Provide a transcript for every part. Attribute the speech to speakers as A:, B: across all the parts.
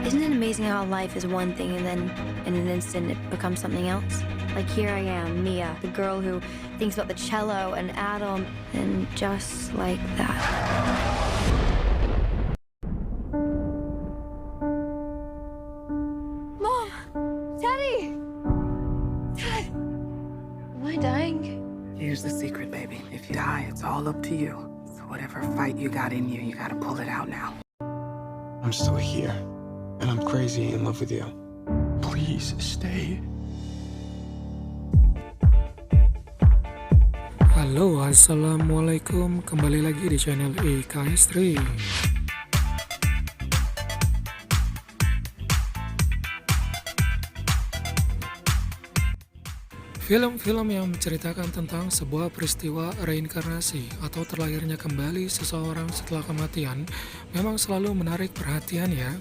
A: Isn't it amazing how life is one thing and then in an instant it becomes something else? Like here I am, Mia, the girl who thinks about the cello and Adam, and just like that. Mom! Daddy! Dad! Am I dying?
B: Here's the secret, baby. If you die, it's all up to you. So whatever fight you got in you gotta pull it out now.
C: I'm still here, and I'm crazy in love with you. Please stay.
D: Halo, assalamualaikum. Kembali lagi di channel EKS3. Film-film yang menceritakan tentang sebuah peristiwa reinkarnasi atau terlahirnya kembali seseorang setelah kematian memang selalu menarik perhatian ya.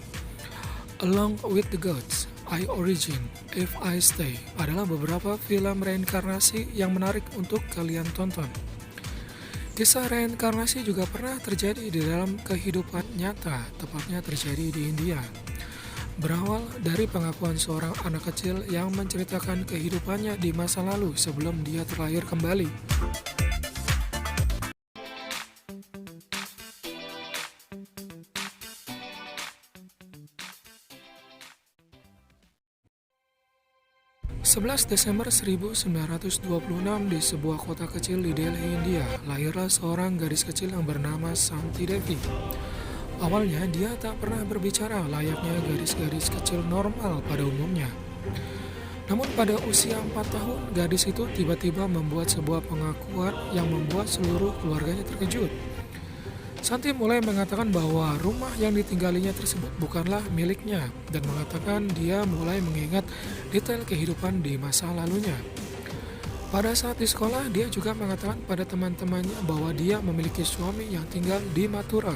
D: Along with the Gods, I Origin, If I Stay adalah beberapa film reinkarnasi yang menarik untuk kalian tonton. Kisah reinkarnasi juga pernah terjadi di dalam kehidupan nyata, tepatnya terjadi di India. Berawal dari pengakuan seorang anak kecil yang menceritakan kehidupannya di masa lalu sebelum dia terlahir kembali. Desember 1926 di sebuah kota kecil di Delhi, India, lahirlah seorang gadis kecil yang bernama Santi Devi. Awalnya dia tak pernah berbicara layaknya gadis-gadis kecil normal pada umumnya. Namun pada usia 4 tahun, gadis itu tiba-tiba membuat sebuah pengakuan yang membuat seluruh keluarganya terkejut. Santi mulai mengatakan bahwa rumah yang ditinggalinya tersebut bukanlah miliknya dan mengatakan dia mulai mengingat detail kehidupan di masa lalunya. Pada saat di sekolah, dia juga mengatakan pada teman-temannya bahwa dia memiliki suami yang tinggal di Mathura.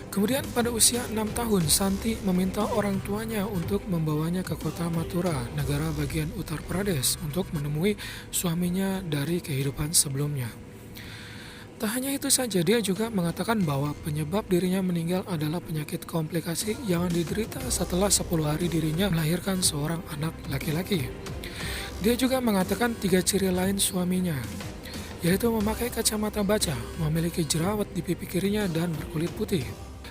D: Kemudian pada usia 6 tahun, Santi meminta orang tuanya untuk membawanya ke kota Mathura, negara bagian Uttar Pradesh, untuk menemui suaminya dari kehidupan sebelumnya. Tak hanya itu saja, dia juga mengatakan bahwa penyebab dirinya meninggal adalah penyakit komplikasi yang diderita setelah 10 hari dirinya melahirkan seorang anak laki-laki. Dia juga mengatakan 3 ciri lain suaminya, yaitu memakai kacamata baca, memiliki jerawat di pipi kirinya, dan berkulit putih.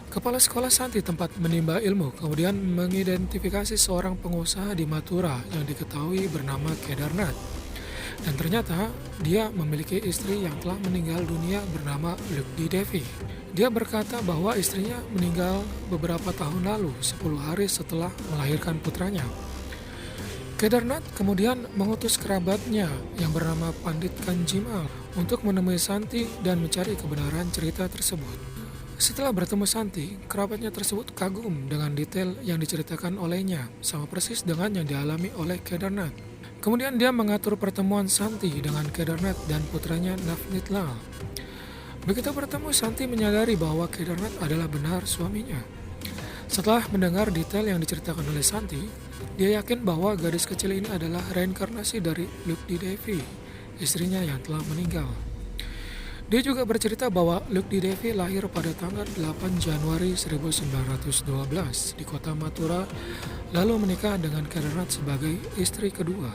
D: Kepala sekolah Santi tempat menimba ilmu kemudian mengidentifikasi seorang pengusaha di Mathura yang diketahui bernama Kedarnath. Dan ternyata dia memiliki istri yang telah meninggal dunia bernama Lukdi Devi. Dia berkata bahwa istrinya meninggal beberapa tahun lalu, 10 hari setelah melahirkan putranya. Kedarnath kemudian mengutus kerabatnya yang bernama Pandit Kanjimal untuk menemui Santi dan mencari kebenaran cerita tersebut. Setelah bertemu Santi, kerabatnya tersebut kagum dengan detail yang diceritakan olehnya, sama persis dengan yang dialami oleh Kedarnath. Kemudian dia mengatur pertemuan Santi dengan Kedarnath dan putranya Navneet Lal. Begitu bertemu, Santi menyadari bahwa Kedarnath adalah benar suaminya. Setelah mendengar detail yang diceritakan oleh Santi, dia yakin bahwa gadis kecil ini adalah reinkarnasi dari Lukdi Devi, istrinya yang telah meninggal. Dia juga bercerita bahwa Lukdi Devi lahir pada tanggal 8 Januari 1912 di kota Mathura, lalu menikah dengan Kedarnath sebagai istri kedua.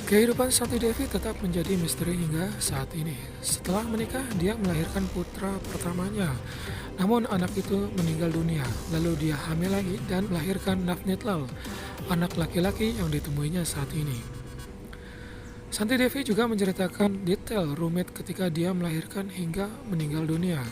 D: Kehidupan Santi Devi tetap menjadi misteri hingga saat ini. Setelah menikah, dia melahirkan putra pertamanya. Namun anak itu meninggal dunia, lalu dia hamil lagi dan melahirkan Navneet Lal, anak laki-laki yang ditemuinya saat ini. Santi Devi juga menceritakan detail rumit ketika dia melahirkan hingga meninggal dunia.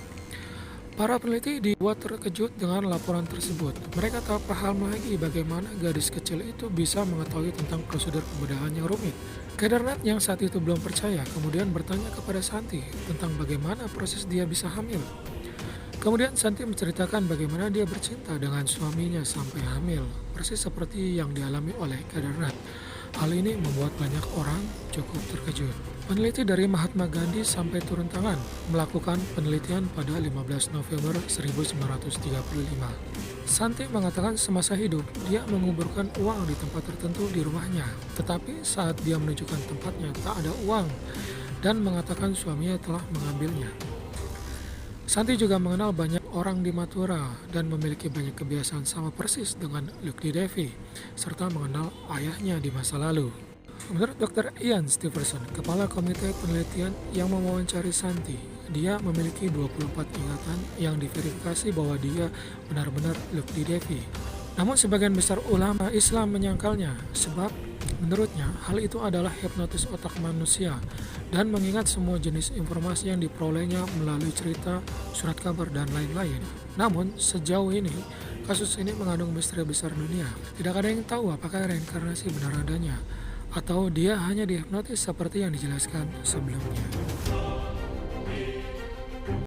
D: Para peneliti dibuat terkejut dengan laporan tersebut. Mereka tak paham lagi bagaimana gadis kecil itu bisa mengetahui tentang prosedur pembedahan yang rumit. Kedarnath yang saat itu belum percaya kemudian bertanya kepada Santi tentang bagaimana proses dia bisa hamil. Kemudian Santi menceritakan bagaimana dia bercinta dengan suaminya sampai hamil, persis seperti yang dialami oleh Kedarnath. Hal ini membuat banyak orang cukup terkejut. Peneliti dari Mahatma Gandhi sampai turun tangan melakukan penelitian pada 15 November 1935. Santi mengatakan semasa hidup dia menguburkan uang di tempat tertentu di rumahnya, tetapi saat dia menunjukkan tempatnya tak ada uang dan mengatakan suaminya telah mengambilnya. Santi juga mengenal banyak orang di Mathura dan memiliki banyak kebiasaan sama persis dengan Lucky Devi, serta mengenal ayahnya di masa lalu. Menurut Dr. Ian Stevenson, kepala komite penelitian yang mewawancari Santi, dia memiliki 24 ingatan yang diverifikasi bahwa dia benar-benar Lucky Devi. Namun sebagian besar ulama Islam menyangkalnya, sebab menurutnya hal itu adalah hipnotis otak manusia dan mengingat semua jenis informasi yang diperolehnya melalui cerita, surat kabar, dan lain-lain. Namun sejauh ini, kasus ini mengandung misteri besar dunia. Tidak ada yang tahu apakah reinkarnasi benar adanya, atau dia hanya dihipnotis seperti yang dijelaskan sebelumnya.